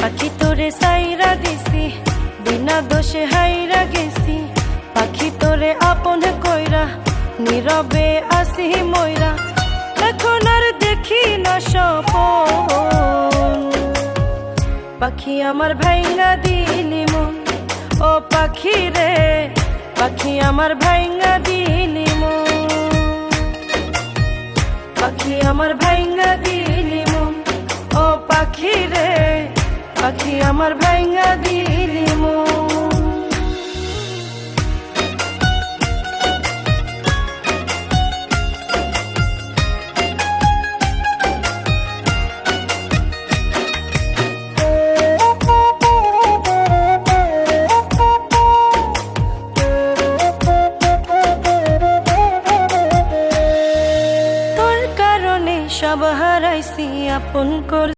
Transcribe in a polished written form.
পাখি তোরে সাইরা দিছি, বিনা দোষে হাইরা গেছি। পাখি তোরে আপন কইরা, নীরবে আসি ময়রা। এখন আর দেখি না স্বপন, পাখি আমার ভাইঙ্গা দিলি মন। ও পাখি রে, পাখি আমার ভাইঙ্গা দিলি মন। পাখি আমার ভাইঙ্গা দিলি মন। ও পাখি রে, পাখি আমার ভাইঙ্গা দিলি মন।